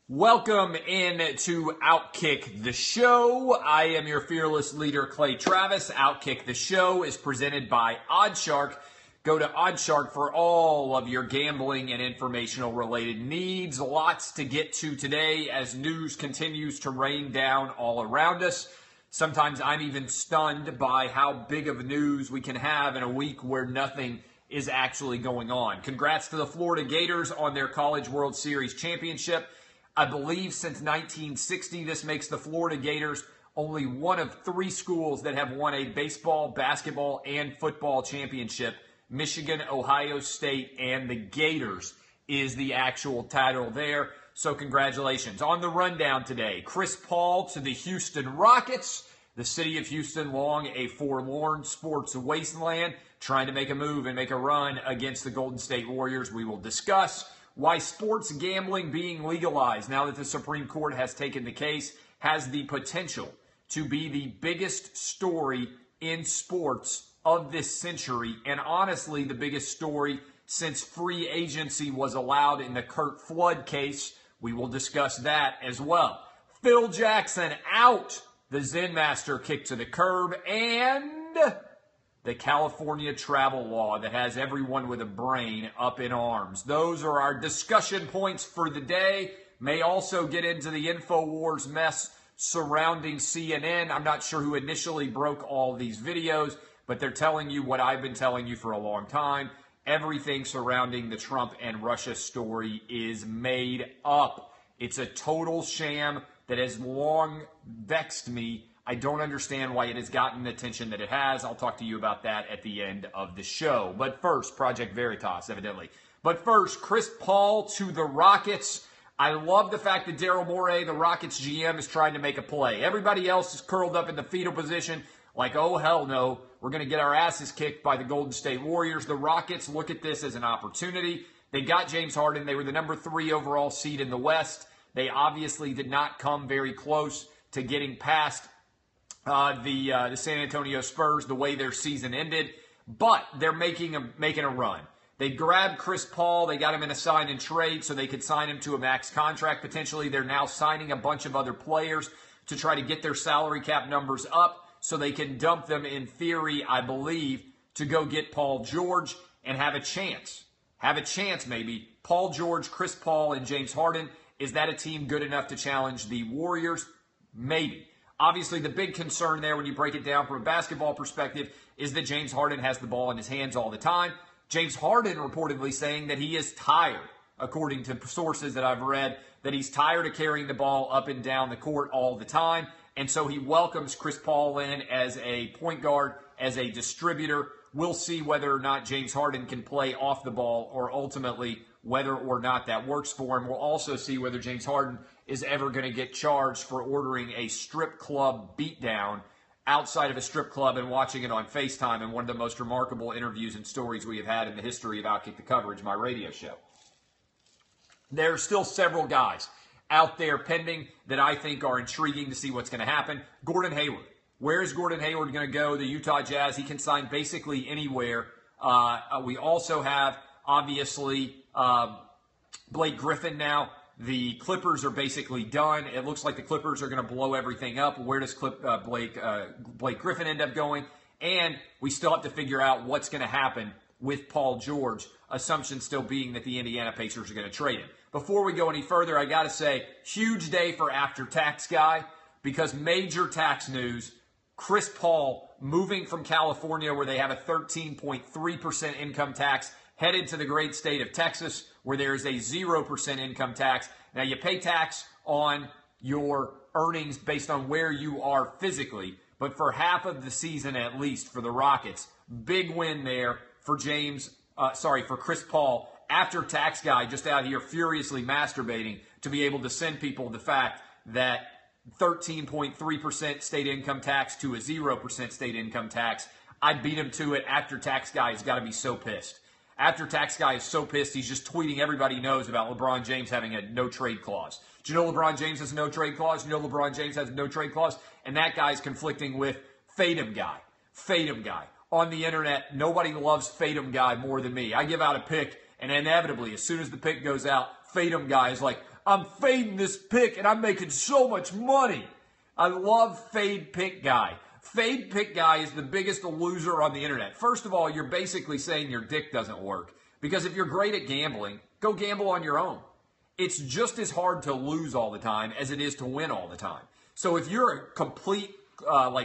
Welcome in to Outkick the Show. I am your fearless leader, Clay Travis. Outkick the Show is presented by Oddshark. Go to Oddshark for all of your gambling and informational related needs. Lots to get to today as news continues to rain down all around us. Sometimes I'm even stunned by how big of news we can have in a week where nothing is actually going on. Congrats to the Florida Gators on their College World Series championship. I believe since 1960, this makes the Florida Gators only one of three schools that have won a baseball, basketball, and football championship. Michigan, Ohio State, and the Gators is the actual title there. So congratulations. On the rundown today, Chris Paul to the Houston Rockets. The city of Houston, long a forlorn sports wasteland, trying to make a move and make a run against the Golden State Warriors. We will discuss why sports gambling being legalized, now that the Supreme Court has taken the case, has the potential to be the biggest story in sports of this century, and honestly, the biggest story since free agency was allowed in the Curt Flood case. We will discuss that as well. Phil Jackson out. The Zen Master kicked to the curb, and the California travel law that has everyone with a brain up in arms. Those are our discussion points for the day. May also get into the InfoWars mess surrounding CNN. I'm not sure who initially broke all these videos, but they're telling you what I've been telling you for a long time. Everything surrounding the Trump and Russia story is made up. It's a total sham that has long vexed me. I don't understand why it has gotten the attention that it has. I'll talk to you about that at the end of the show. But first, Project Veritas, evidently. But first, Chris Paul to the Rockets. I love the fact that Daryl Morey, the Rockets GM, is trying to make a play. Everybody else is curled up in the fetal position like, oh, hell no, we're going to get our asses kicked by the Golden State Warriors. The Rockets look at this as an opportunity. They got James Harden. They were the number 3 overall seed in the West. They obviously did not come very close to getting past the San Antonio Spurs, the way their season ended, but they're making a run. They grabbed Chris Paul. They got him in a sign and trade so they could sign him to a max contract potentially. They're now signing a bunch of other players to try to get their salary cap numbers up so they can dump them in theory, I believe, to go get Paul George and have a chance. Have a chance maybe. Paul George, Chris Paul, and James Harden. Is that a team good enough to challenge the Warriors? Maybe. Obviously, the big concern there when you break it down from a basketball perspective is that James Harden has the ball in his hands all the time. James Harden reportedly saying that he is tired, according to sources that I've read, that he's tired of carrying the ball up and down the court all the time. And so he welcomes Chris Paul in as a point guard, as a distributor. We'll see whether or not James Harden can play off the ball or ultimately whether or not that works for him. We'll also see whether James Harden is ever going to get charged for ordering a strip club beatdown outside of a strip club and watching it on FaceTime in one of the most remarkable interviews and stories we have had in the history of Outkick the Coverage, my radio show. There are still several guys out there pending that I think are intriguing to see what's going to happen. Gordon Hayward. Where is Gordon Hayward going to go? The Utah Jazz. He can sign basically anywhere. We also have, obviously, Blake Griffin now. The Clippers are basically done. It looks like the Clippers are going to blow everything up. Where does Blake Griffin end up going? And we still have to figure out what's going to happen with Paul George, assumption still being that the Indiana Pacers are going to trade him. Before we go any further, I got to say, huge day for After Tax Guy because major tax news. Chris Paul moving from California where they have a 13.3% income tax headed to the great state of Texas where there is a 0% income tax. Now, you pay tax on your earnings based on where you are physically, but for half of the season at least for the Rockets, big win there for for Chris Paul, after tax guy just out here furiously masturbating to be able to send people the fact that 13.3% state income tax to a 0% state income tax. I beat him to it. After tax guy has got to be so pissed. After tax guy is so pissed, he's just tweeting everybody knows about LeBron James having a no-trade clause. Do you know LeBron James has a no-trade clause? Do you know LeBron James has a no-trade clause? And that guy's conflicting with Fatum guy. Fatum guy. On the internet, nobody loves Fatum guy more than me. I give out a pick And inevitably, as soon as the pick goes out, fade 'em guy is like, I'm fading this pick and I'm making so much money. I love fade pick guy. Fade pick guy is the biggest loser on the internet. First of all, you're basically saying your dick doesn't work. Because if you're great at gambling, go gamble on your own. It's just as hard to lose all the time as it is to win all the time. So if you're a complete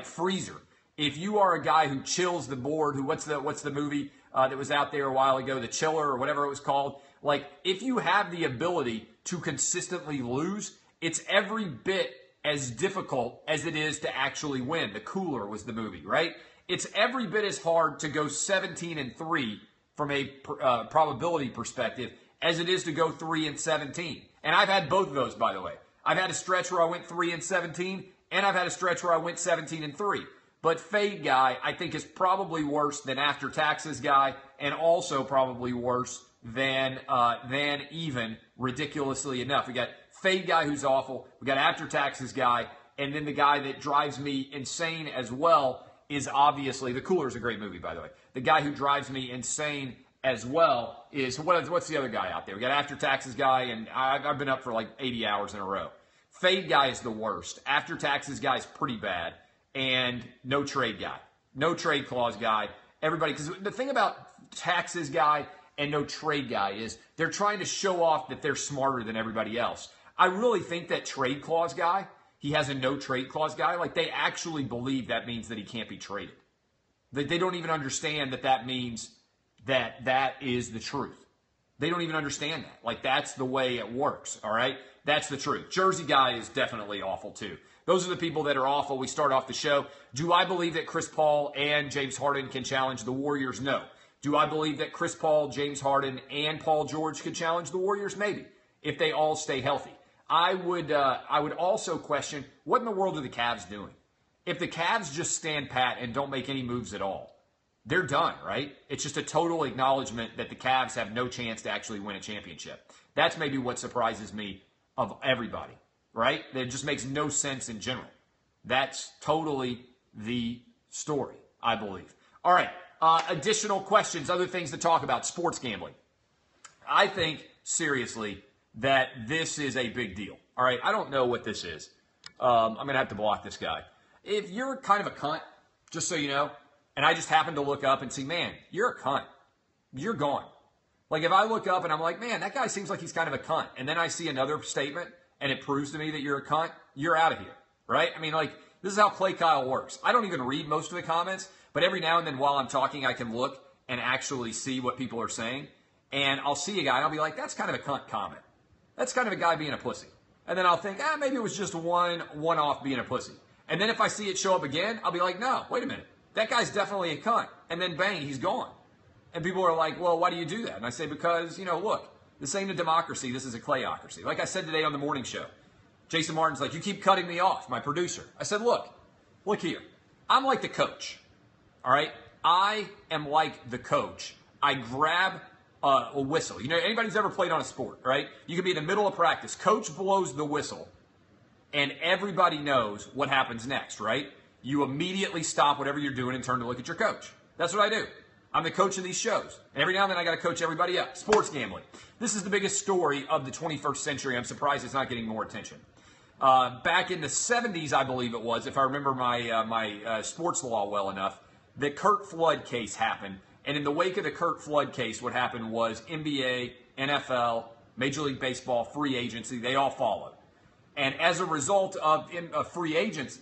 freezer, if you are a guy who chills the board, what's the movie that was out there a while ago, The Chiller or whatever it was called, like if you have the ability to consistently lose, it's every bit as difficult as it is to actually win. The Cooler was the movie, right? It's every bit as hard to go 17-3 from a probability perspective as it is to go 3-17. And I've had both of those, by the way. I've had a stretch where I went 3-17, and I've had a stretch where I went 17-3. But fade guy, I think, is probably worse than after taxes guy, and also probably worse than even, ridiculously enough. We got fade guy who's awful. We got after taxes guy, and then the guy that drives me insane as well is obviously, The Cooler is a great movie, by the way. The guy who drives me insane as well is, what's the other guy out there? We got after taxes guy, and I've been up for like 80 hours in a row. Fade guy is the worst. After taxes guy is pretty bad. And no trade guy. No trade clause guy. Everybody, because the thing about taxes guy and no trade guy is they're trying to show off that they're smarter than everybody else. I really think that trade clause guy, he has a no trade clause guy, like they actually believe that means that he can't be traded. They don't even understand that means that is the truth. They don't even understand that. Like that's the way it works, all right? That's the truth. Jersey guy is definitely awful too. Those are the people that are awful. We start off the show. Do I believe that Chris Paul and James Harden can challenge the Warriors? No. Do I believe that Chris Paul, James Harden, and Paul George could challenge the Warriors? Maybe, if they all stay healthy. I would also question, what in the world are the Cavs doing? If the Cavs just stand pat and don't make any moves at all, they're done, right? It's just a total acknowledgement that the Cavs have no chance to actually win a championship. That's maybe what surprises me of everybody. Right? That just makes no sense in general. That's totally the story, I believe. All right. Additional questions, other things to talk about, sports gambling. I think, seriously, that this is a big deal. All right. I don't know what this is. I'm going to have to block this guy. If you're kind of a cunt, just so you know, and I just happen to look up and see, man, you're a cunt. You're gone. Like if I look up and I'm like, man, that guy seems like he's kind of a cunt. And then I see another statement and it proves to me that you're a cunt, you're out of here, right? I mean, like, this is how Clay Kyle works. I don't even read most of the comments, but every now and then while I'm talking, I can look and actually see what people are saying. And I'll see a guy and I'll be like, that's kind of a cunt comment. That's kind of a guy being a pussy. And then I'll think, maybe it was just one-off being a pussy. And then if I see it show up again, I'll be like, no, wait a minute. That guy's definitely a cunt. And then bang, he's gone. And people are like, well, why do you do that? And I say, because, look, this ain't a democracy. This is a clayocracy. Like I said today on the morning show, Jason Martin's like, you keep cutting me off, my producer. I said, look here. I'm like the coach, all right? I am like the coach. I grab a whistle. Anybody who's ever played on a sport, right? You could be in the middle of practice. Coach blows the whistle, and everybody knows what happens next, right? You immediately stop whatever you're doing and turn to look at your coach. That's what I do. I'm the coach of these shows. And every now and then I got to coach everybody up. Sports gambling. This is the biggest story of the 21st century. I'm surprised it's not getting more attention. Back in the 70s, I believe it was, if I remember my sports law well enough, the Curt Flood case happened. And in the wake of the Curt Flood case, what happened was NBA, NFL, Major League Baseball, free agency, they all followed. And as a result of free agency,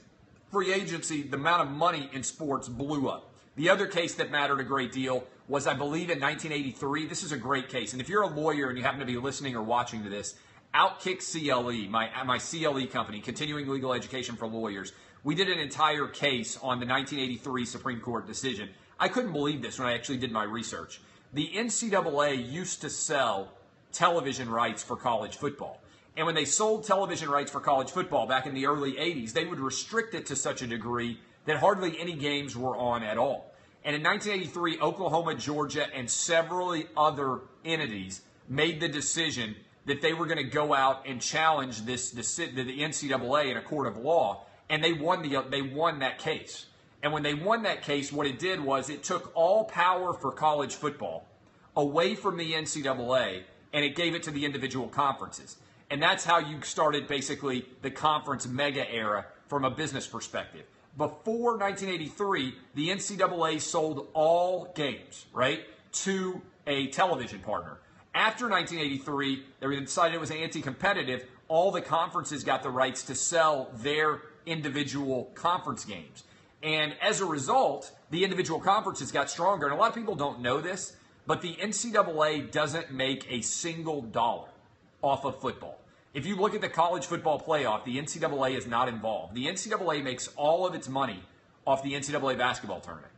the amount of money in sports blew up. The other case that mattered a great deal was, I believe, in 1983. This is a great case. And if you're a lawyer and you happen to be listening or watching to this, Outkick CLE, my CLE company, Continuing Legal Education for Lawyers, we did an entire case on the 1983 Supreme Court decision. I couldn't believe this when I actually did my research. The NCAA used to sell television rights for college football. And when they sold television rights for college football back in the early 80s, they would restrict it to such a degree that hardly any games were on at all. And in 1983, Oklahoma, Georgia, and several other entities made the decision that they were going to go out and challenge the NCAA in a court of law, and they won that case. And when they won that case, what it did was it took all power for college football away from the NCAA, and it gave it to the individual conferences. And that's how you started basically the conference mega era from a business perspective. Before 1983, the NCAA sold all games, right, to a television partner. After 1983, they decided it was anti-competitive. All the conferences got the rights to sell their individual conference games. And as a result, the individual conferences got stronger. And a lot of people don't know this, but the NCAA doesn't make a single dollar off of football. If you look at the college football playoff, the NCAA is not involved. The NCAA makes all of its money off the NCAA basketball tournament.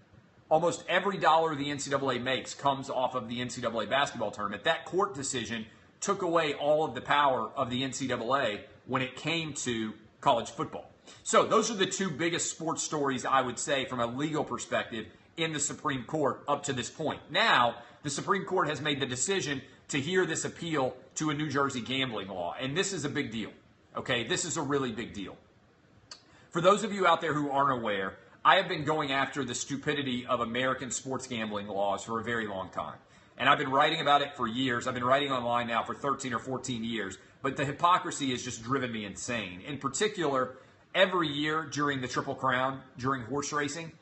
Almost every dollar the NCAA makes comes off of the NCAA basketball tournament. That court decision took away all of the power of the NCAA when it came to college football. So those are the two biggest sports stories, I would say, from a legal perspective in the Supreme Court up to this point. Now, the Supreme Court has made the decision to hear this appeal to a New Jersey gambling law. And this is a big deal. Okay, this is a really big deal. For those of you out there who aren't aware, I have been going after the stupidity of American sports gambling laws for a very long time. And I've been writing about it for years. I've been writing online now for 13 or 14 years. But the hypocrisy has just driven me insane. In particular, every year during the Triple Crown, during horse racing,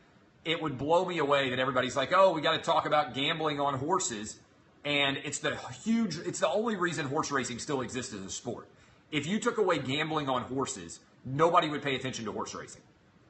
it would blow me away that everybody's like, oh, we got to talk about gambling on horses. And it's the only reason horse racing still exists as a sport. If you took away gambling on horses, nobody would pay attention to horse racing.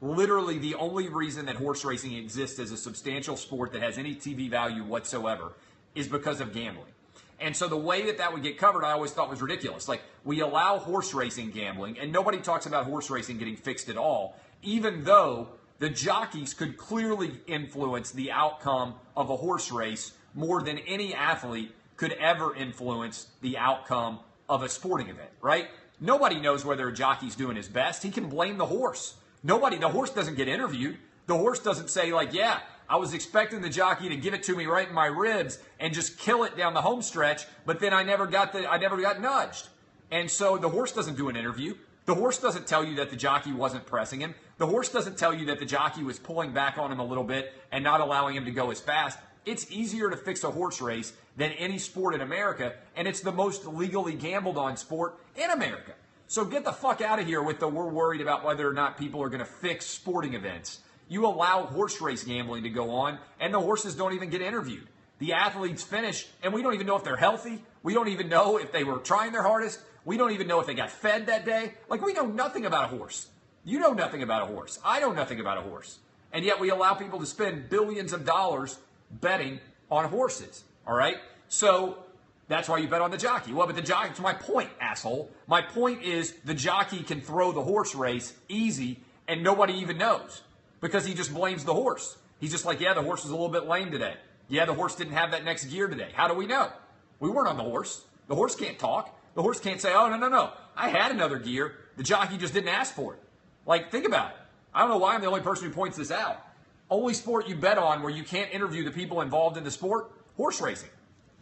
Literally, the only reason that horse racing exists as a substantial sport that has any TV value whatsoever is because of gambling. And so the way that would get covered, I always thought was ridiculous. Like, we allow horse racing gambling, and nobody talks about horse racing getting fixed at all, even though the jockeys could clearly influence the outcome of a horse race more than any athlete could ever influence the outcome of a sporting event, right? Nobody knows whether a jockey's doing his best. He can blame the horse. The horse doesn't get interviewed. The horse doesn't say, like, yeah, I was expecting the jockey to give it to me right in my ribs and just kill it down the home stretch, but then I never got nudged. And so the horse doesn't do an interview. The horse doesn't tell you that the jockey wasn't pressing him. The horse doesn't tell you that the jockey was pulling back on him a little bit and not allowing him to go as fast. It's easier to fix a horse race than any sport in America, and it's the most legally gambled on sport in America. So get the fuck out of here with the we're worried about whether or not people are going to fix sporting events. You allow horse race gambling to go on, and the horses don't even get interviewed. The athletes finish, and we don't even know if they're healthy. We don't even know if they were trying their hardest. We don't even know if they got fed that day. Like, we know nothing about a horse. You know nothing about a horse. I know nothing about a horse. And yet we allow people to spend billions of dollars betting on horses, all right? So that's why you bet on the jockey. Well, but the jockey, it's my point, asshole. My point is the jockey can throw the horse race easy and nobody even knows because he just blames the horse. He's just like, yeah, the horse was a little bit lame today. Yeah, the horse didn't have that next gear today. How do we know? We weren't on the horse. The horse can't talk. The horse can't say, oh, no. I had another gear. The jockey just didn't ask for it. Like, think about it. I don't know why I'm the only person who points this out. Only sport you bet on where you can't interview the people involved in the sport, horse racing.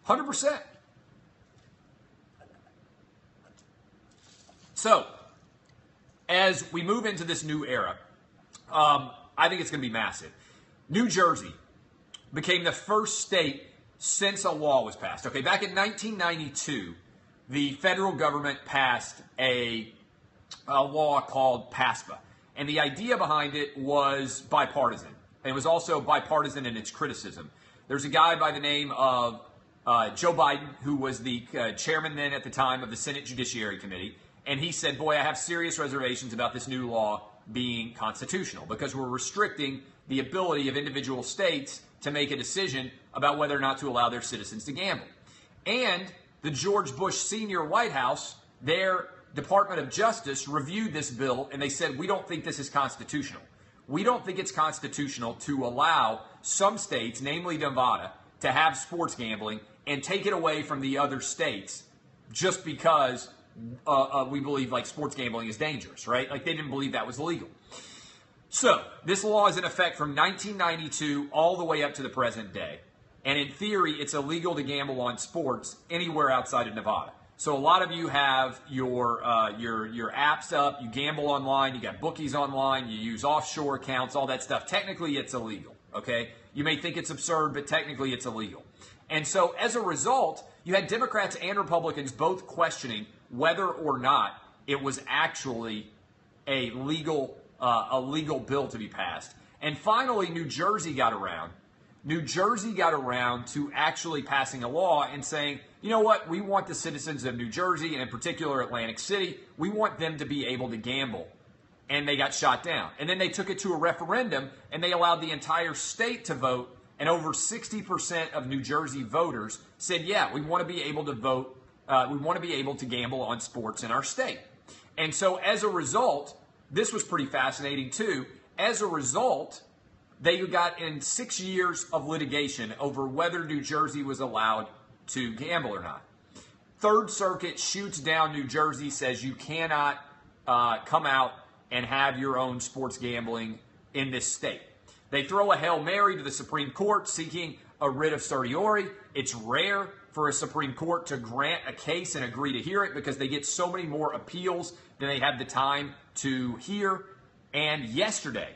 100%. So, as we move into this new era, I think it's going to be massive. New Jersey became the first state since a law was passed. Okay, back in 1992, the federal government passed a law called PASPA. And the idea behind it was bipartisan. And it was also bipartisan in its criticism. There's a guy by the name of Joe Biden, who was the chairman then at the time of the Senate Judiciary Committee. And he said, boy, I have serious reservations about this new law being constitutional because we're restricting the ability of individual states to make a decision about whether or not to allow their citizens to gamble. And the George Bush Sr. White House, their Department of Justice, reviewed this bill and they said, we don't think this is constitutional. We don't think it's constitutional to allow some states, namely Nevada, to have sports gambling and take it away from the other states just because we believe like sports gambling is dangerous, right? Like they didn't believe that was legal. So this law is in effect from 1992 all the way up to the present day. And in theory, it's illegal to gamble on sports anywhere outside of Nevada. So a lot of you have your apps up, you gamble online, you got bookies online, you use offshore accounts, all that stuff. Technically, it's illegal, okay? You may think it's absurd, but technically it's illegal. And so as a result, you had Democrats and Republicans both questioning whether or not it was actually a legal bill to be passed. And finally, New Jersey got around. New Jersey got around to actually passing a law and saying, you know what, we want the citizens of New Jersey, and in particular Atlantic City, we want them to be able to gamble. And they got shot down. And then they took it to a referendum, and they allowed the entire state to vote, and over 60% of New Jersey voters said, yeah, we want to be able to vote, we want to be able to gamble on sports in our state. And so as a result, this was pretty fascinating too. As a result, they got in 6 years of litigation over whether New Jersey was allowed to gamble or not. Third Circuit shoots down New Jersey, says you cannot come out and have your own sports gambling in this state. They throw a Hail Mary to the Supreme Court seeking a writ of certiorari. It's rare for a Supreme Court to grant a case and agree to hear it because they get so many more appeals than they have the time to hear. And yesterday,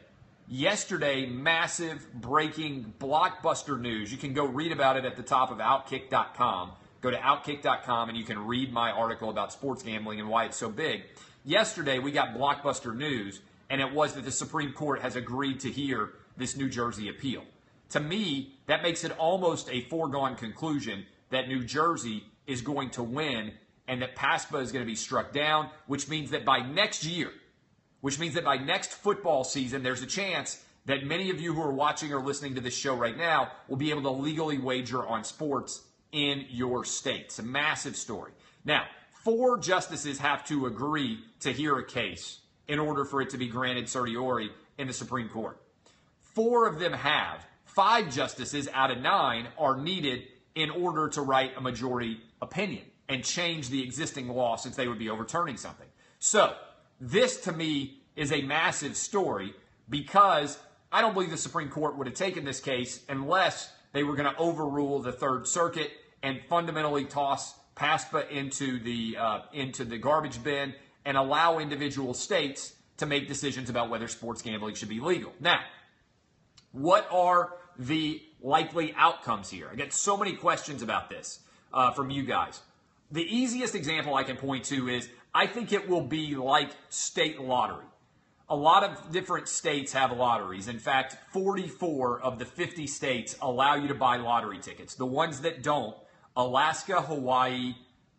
massive breaking blockbuster news. You can go read about it at the top of Outkick.com. Go to Outkick.com and you can read my article about sports gambling and why it's so big. Yesterday, we got blockbuster news, and it was that the Supreme Court has agreed to hear this New Jersey appeal. To me, that makes it almost a foregone conclusion that New Jersey is going to win and that PASPA is going to be struck down, which means that by next football season, there's a chance that many of you who are watching or listening to this show right now will be able to legally wager on sports in your state. It's a massive story. Now, 4 justices have to agree to hear a case in order for it to be granted certiorari in the Supreme Court. 4 of them have. 5 justices out of 9 are needed in order to write a majority opinion and change the existing law since they would be overturning something. So, this to me is a massive story because I don't believe the Supreme Court would have taken this case unless they were going to overrule the Third Circuit and fundamentally toss PASPA into the garbage bin and allow individual states to make decisions about whether sports gambling should be legal. Now, what are the likely outcomes here? I get so many questions about this from you guys. The easiest example I can point to is I think it will be like state lottery. A lot of different states have lotteries. In fact, 44 of the 50 states allow you to buy lottery tickets. The ones that don't, Alaska, Hawaii,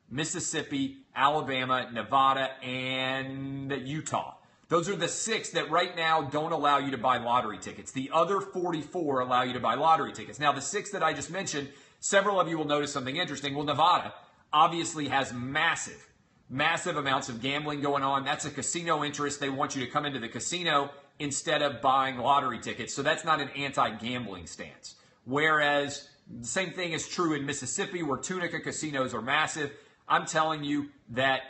Mississippi, Alabama, Nevada, and Utah. Those are the 6 that right now don't allow you to buy lottery tickets. The other 44 allow you to buy lottery tickets. Now, the 6 that I just mentioned, several of you will notice something interesting. Well, Nevada obviously has massive amounts of gambling going on. That's a casino interest. They want you to come into the casino instead of buying lottery tickets. So that's not an anti-gambling stance. Whereas the same thing is true in Mississippi where Tunica casinos are massive. I'm telling you that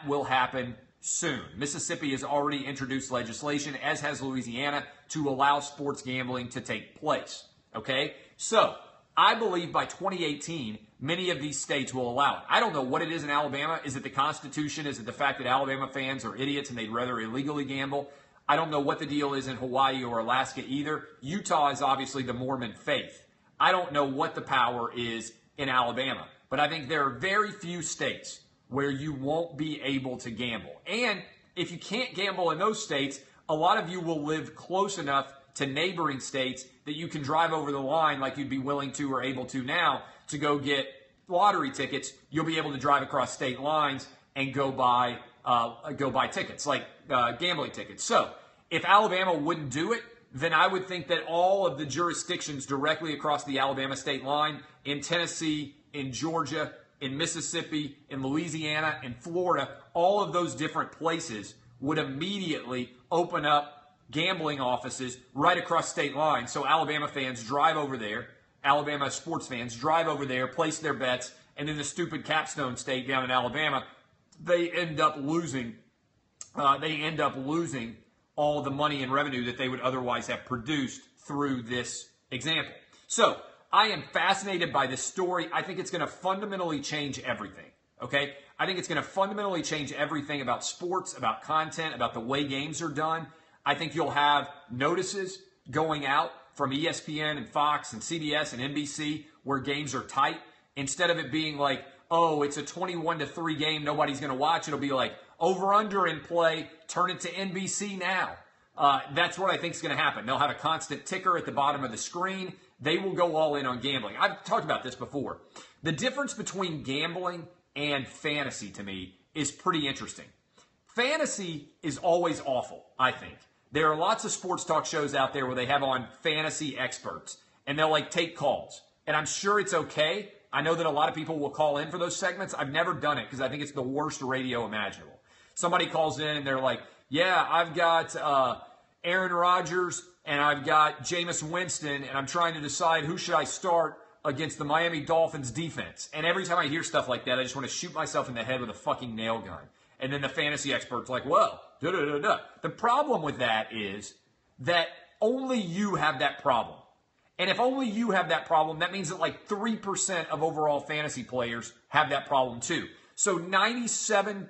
will happen soon. Mississippi has already introduced legislation, as has Louisiana, to allow sports gambling to take place. Okay? So, I believe by 2018, many of these states will allow it. I don't know what it is in Alabama. Is it the Constitution? Is it the fact that Alabama fans are idiots and they'd rather illegally gamble? I don't know what the deal is in Hawaii or Alaska either. Utah is obviously the Mormon faith. I don't know what the power is in Alabama. But I think there are very few states where you won't be able to gamble. And if you can't gamble in those states, a lot of you will live close enough to neighboring states that you can drive over the line like you'd be willing to or able to now to go get lottery tickets. You'll be able to drive across state lines and go buy tickets, like gambling tickets. So if Alabama wouldn't do it, then I would think that all of the jurisdictions directly across the Alabama state line, in Tennessee, in Georgia, in Mississippi, in Louisiana, in Florida, all of those different places would immediately open up gambling offices right across state lines. So Alabama fans drive over there, Alabama sports fans drive over there, place their bets, and then the stupid capstone state down in Alabama, they end up losing all the money and revenue that they would otherwise have produced through this example. So I am fascinated by this story. I think it's going to fundamentally change everything. Okay? I think it's going to fundamentally change everything about sports, about content, about the way games are done. I think you'll have notices going out from ESPN and Fox and CBS and NBC where games are tight. Instead of it being like, oh, it's a 21-3 game, nobody's going to watch. It'll be like over-under in play, turn it to NBC now. That's what I think is going to happen. They'll have a constant ticker at the bottom of the screen. They will go all in on gambling. I've talked about this before. The difference between gambling and fantasy to me is pretty interesting. Fantasy is always awful, I think. There are lots of sports talk shows out there where they have on fantasy experts, and they'll like take calls. And I'm sure it's okay. I know that a lot of people will call in for those segments. I've never done it because I think it's the worst radio imaginable. Somebody calls in and they're like, yeah, I've got Aaron Rodgers and I've got Jameis Winston, and I'm trying to decide who should I start against the Miami Dolphins defense. And every time I hear stuff like that, I just want to shoot myself in the head with a fucking nail gun. And then the fantasy expert's like, well, da-da-da-da. The problem with that is that only you have that problem. And if only you have that problem, that means that like 3% of overall fantasy players have that problem too. So 97%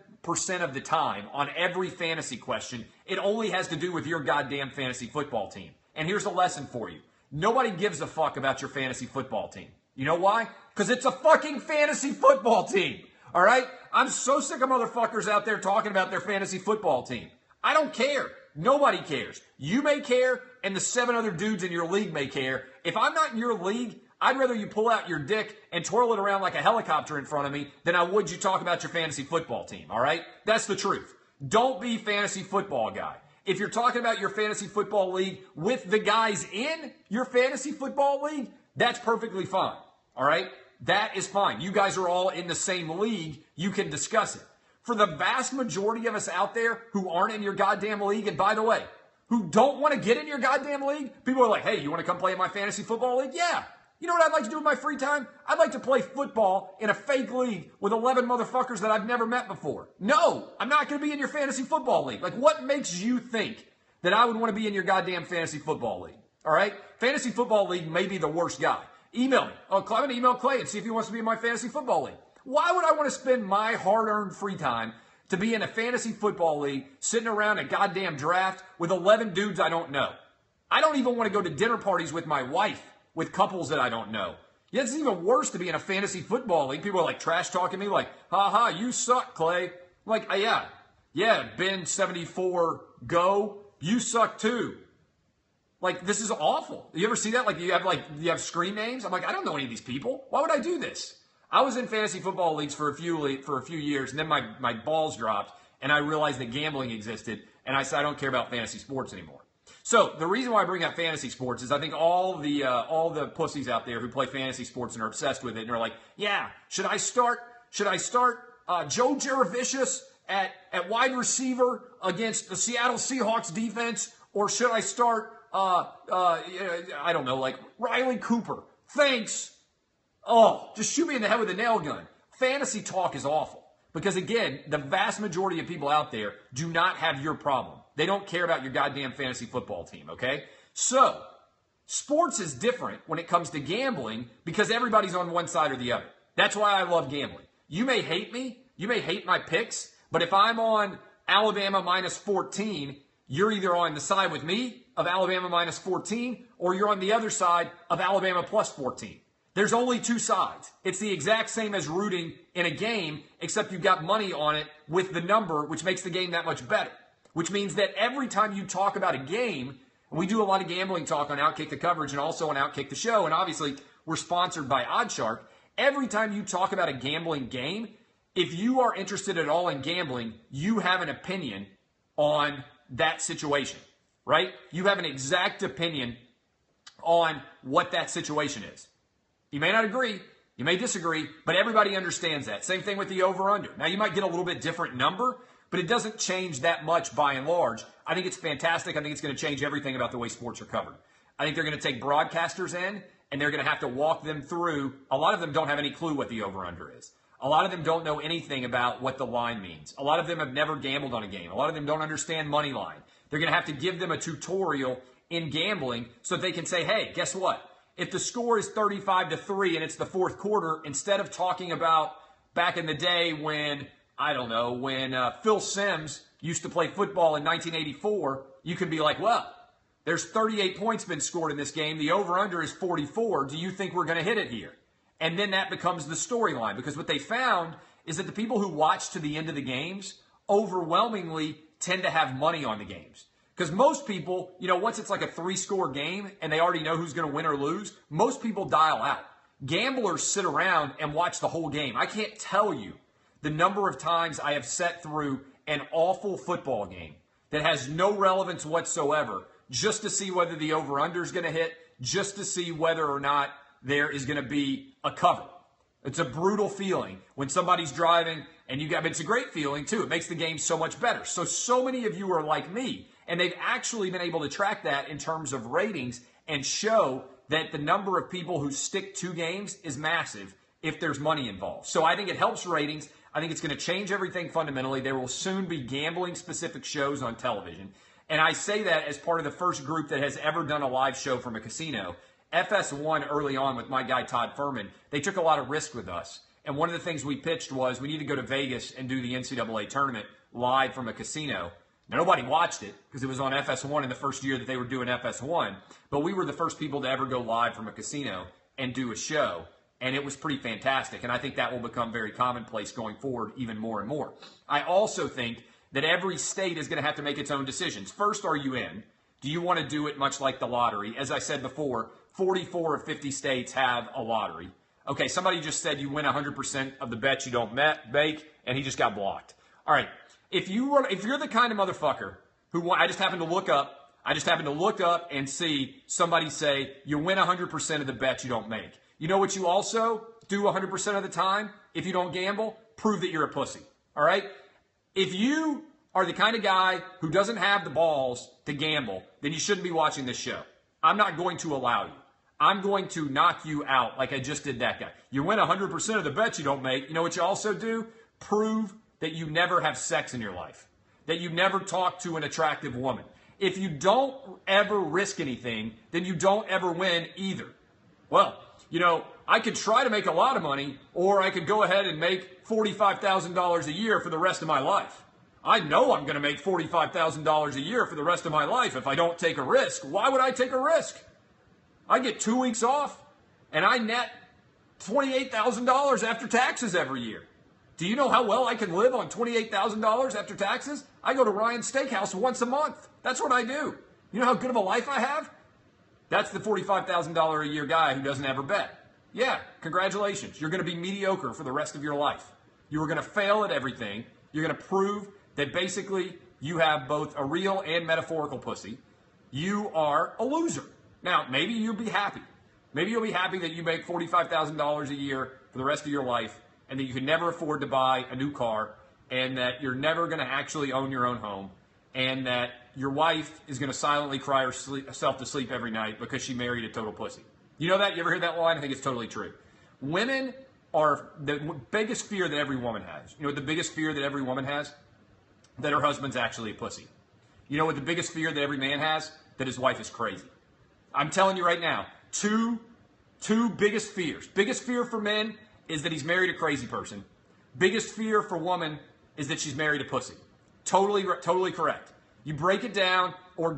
of the time on every fantasy question, it only has to do with your goddamn fantasy football team. And here's a lesson for you. Nobody gives a fuck about your fantasy football team. You know why? Because it's a fucking fantasy football team. All right? I'm so sick of motherfuckers out there talking about their fantasy football team. I don't care. Nobody cares. You may care, and the 7 other dudes in your league may care. If I'm not in your league, I'd rather you pull out your dick and twirl it around like a helicopter in front of me than I would you talk about your fantasy football team, all right? That's the truth. Don't be fantasy football guy. If you're talking about your fantasy football league with the guys in your fantasy football league, that's perfectly fine, all right? That is fine. You guys are all in the same league. You can discuss it. For the vast majority of us out there who aren't in your goddamn league, and by the way, who don't want to get in your goddamn league, people are like, hey, you want to come play in my fantasy football league? Yeah. You know what I'd like to do with my free time? I'd like to play football in a fake league with 11 motherfuckers that I've never met before. No, I'm not going to be in your fantasy football league. Like, what makes you think that I would want to be in your goddamn fantasy football league? All right? Fantasy football league may be the worst guy. Email me. I'm going to email Clay and see if he wants to be in my fantasy football league. Why would I want to spend my hard-earned free time to be in a fantasy football league sitting around a goddamn draft with 11 dudes I don't know? I don't even want to go to dinner parties with my wife with couples that I don't know. Yeah, it's even worse to be in a fantasy football league. People are like trash talking me like, ha, you suck, Clay. I'm like, yeah, Ben 74, go. You suck too. Like, this is awful. You ever see that? Like, you have screen names? I'm like, I don't know any of these people. Why would I do this? I was in fantasy football leagues for a few years, and then my balls dropped, and I realized that gambling existed, and I said I don't care about fantasy sports anymore. So the reason why I bring up fantasy sports is I think all the pussies out there who play fantasy sports and are obsessed with it and are like, yeah, should I start Joe Jaravicius at wide receiver against the Seattle Seahawks defense, or should I start I don't know, like Riley Cooper? Thanks. Oh, just shoot me in the head with a nail gun. Fantasy talk is awful because, again, the vast majority of people out there do not have your problem. They don't care about your goddamn fantasy football team, okay? So, sports is different when it comes to gambling because everybody's on one side or the other. That's why I love gambling. You may hate me. You may hate my picks. But if I'm on Alabama minus 14, you're either on the side with me of Alabama minus 14 or you're on the other side of Alabama plus 14. There's only two sides. It's the exact same as rooting in a game, except you've got money on it with the number, which makes the game that much better. Which means that every time you talk about a game, and we do a lot of gambling talk on Outkick the Coverage and also on Outkick the Show, and obviously we're sponsored by Oddshark. Every time you talk about a gambling game, if you are interested at all in gambling, you have an opinion on that situation, right? You have an exact opinion on what that situation is. You may not agree, you may disagree, but everybody understands that. Same thing with the over-under. Now, you might get a little bit different number, but it doesn't change that much by and large. I think it's fantastic. I think it's going to change everything about the way sports are covered. I think they're going to take broadcasters in, and they're going to have to walk them through. A lot of them don't have any clue what the over-under is. A lot of them don't know anything about what the line means. A lot of them have never gambled on a game. A lot of them don't understand money line. They're going to have to give them a tutorial in gambling so that they can say, hey, guess what? If the score is 35-3 and it's the fourth quarter, instead of talking about back in the day when, I don't know, when Phil Simms used to play football in 1984, you could be like, well, there's 38 points been scored in this game. The over-under is 44. Do you think we're going to hit it here? And then that becomes the storyline, because what they found is that the people who watch to the end of the games overwhelmingly tend to have money on the games. Because most people, once it's like a 3-score game and they already know who's going to win or lose, most people dial out. Gamblers sit around and watch the whole game. I can't tell you the number of times I have sat through an awful football game that has no relevance whatsoever just to see whether the over-under is going to hit, just to see whether or not there is going to be a cover. It's a brutal feeling when somebody's driving and it's a great feeling too. It makes the game so much better. So many of you are like me, and they've actually been able to track that in terms of ratings and show that the number of people who stick to games is massive if there's money involved. So I think it helps ratings. I think it's going to change everything fundamentally. There will soon be gambling-specific shows on television. And I say that as part of the first group that has ever done a live show from a casino. FS1 early on with my guy Todd Furman, they took a lot of risk with us. And one of the things we pitched was we need to go to Vegas and do the NCAA tournament live from a casino. Now, nobody watched it because it was on FS1 in the first year that they were doing FS1. But we were the first people to ever go live from a casino and do a show. And it was pretty fantastic. And I think that will become very commonplace going forward even more and more. I also think that every state is going to have to make its own decisions. First, are you in? Do you want to do it much like the lottery? As I said before, 44 of 50 states have a lottery. Okay, somebody just said you win 100% of the bets you don't make, and he just got blocked. All right, if you're the kind of motherfucker who I just happened to look up and see somebody say you win 100% of the bets you don't make. You know what you also do 100% of the time if you don't gamble? Prove that you're a pussy. All right? If you are the kind of guy who doesn't have the balls to gamble, then you shouldn't be watching this show. I'm not going to allow you. I'm going to knock you out like I just did that guy. You win 100% of the bets you don't make. You know what you also do? Prove that you never have sex in your life, that you never talk to an attractive woman. If you don't ever risk anything, then you don't ever win either. Well, I could try to make a lot of money, or I could go ahead and make $45,000 a year for the rest of my life. I know I'm going to make $45,000 a year for the rest of my life if I don't take a risk. Why would I take a risk? I get 2 weeks off, and I net $28,000 after taxes every year. Do you know how well I can live on $28,000 after taxes? I go to Ryan's Steakhouse once a month. That's what I do. You know how good of a life I have? That's the $45,000 a year guy who doesn't ever bet. Yeah, congratulations. You're going to be mediocre for the rest of your life. You are going to fail at everything. You're going to prove that basically you have both a real and metaphorical pussy. You are a loser. Now, maybe you'll be happy. Maybe you'll be happy that you make $45,000 a year for the rest of your life and that you can never afford to buy a new car and that you're never going to actually own your own home and that your wife is going to silently cry herself to sleep every night because she married a total pussy. You know that? You ever heard that line? I think it's totally true. Women are the biggest fear that every woman has. You know what the biggest fear that every woman has? That her husband's actually a pussy. You know what the biggest fear that every man has? That his wife is crazy. I'm telling you right now, two biggest fears. Biggest fear for men is that he's married a crazy person. Biggest fear for woman is that she's married a pussy. Totally correct. You break it down, or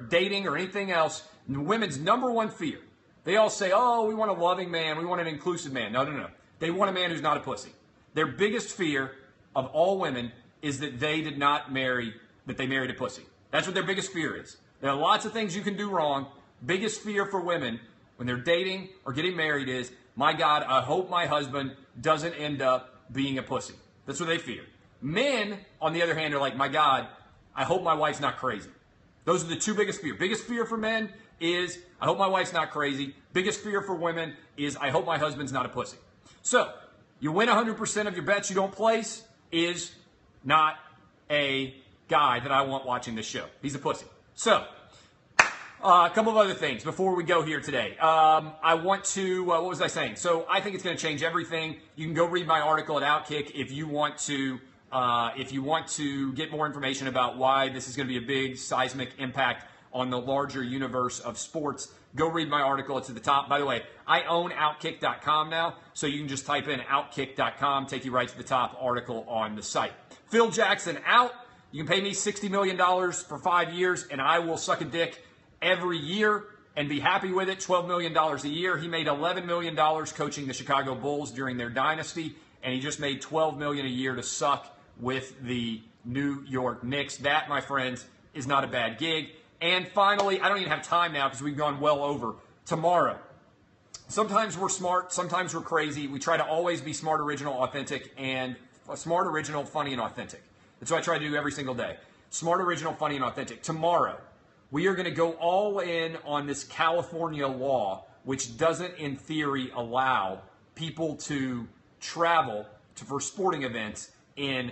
dating or anything else, women's number one fear. They all say, oh, we want a loving man, we want an inclusive man. No. They want a man who's not a pussy. Their biggest fear of all women is that they married a pussy. That's what their biggest fear is. There are lots of things you can do wrong. Biggest fear for women when they're dating or getting married is, my God, I hope my husband doesn't end up being a pussy. That's what they fear. Men, on the other hand, are like, my God, I hope my wife's not crazy. Those are the two biggest fears. Biggest fear for men is, I hope my wife's not crazy. Biggest fear for women is, I hope my husband's not a pussy. So, you win 100% of your bets you don't place is not a guy that I want watching this show. He's a pussy. So, a couple of other things before we go here today. I want to, what was I saying? So I think it's going to change everything. You can go read my article at Outkick if you want to get more information about why this is going to be a big seismic impact on the larger universe of sports. Go read my article. It's at the top. By the way, I own Outkick.com now, so you can just type in Outkick.com, take you right to the top article on the site. Phil Jackson out. You can pay me $60 million for 5 years, and I will suck a dick every year and be happy with it. $12 million a year. He made $11 million coaching the Chicago Bulls during their dynasty, and he just made $12 million a year to suck with the New York Knicks. That, my friends, is not a bad gig. And finally, I don't even have time now because we've gone well over. Tomorrow. Sometimes we're smart, sometimes we're crazy. We try to always be smart, original, authentic, and smart, original, funny, and authentic. That's what I try to do every single day. Smart, original, funny, and authentic. Tomorrow, we are going to go all in on this California law, which doesn't, in theory, allow people to travel for sporting events in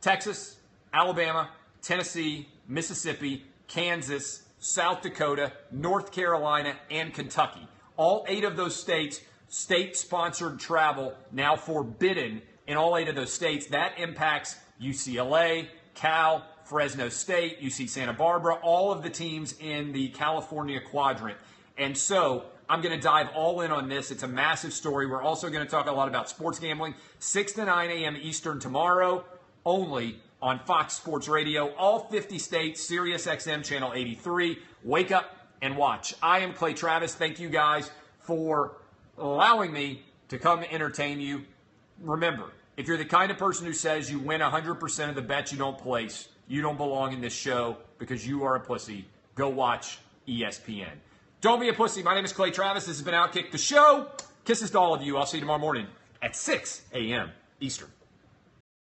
Texas, Alabama, Tennessee, Mississippi, Kansas, South Dakota, North Carolina, and Kentucky. All 8 of those states, state-sponsored travel now forbidden in all 8 of those states. That impacts UCLA, Cal, Fresno State, UC Santa Barbara, all of the teams in the California quadrant. And so I'm going to dive all in on this. It's a massive story. We're also going to talk a lot about sports gambling. 6 to 9 a.m. Eastern tomorrow, only on Fox Sports Radio, all 50 states, Sirius XM Channel 83. Wake up and watch. I am Clay Travis. Thank you guys for allowing me to come entertain you. Remember, if you're the kind of person who says you win 100% of the bets you don't place, you don't belong in this show because you are a pussy. Go watch ESPN. Don't be a pussy. My name is Clay Travis. This has been Outkick the Show. Kisses to all of you. I'll see you tomorrow morning at 6 a.m. Eastern.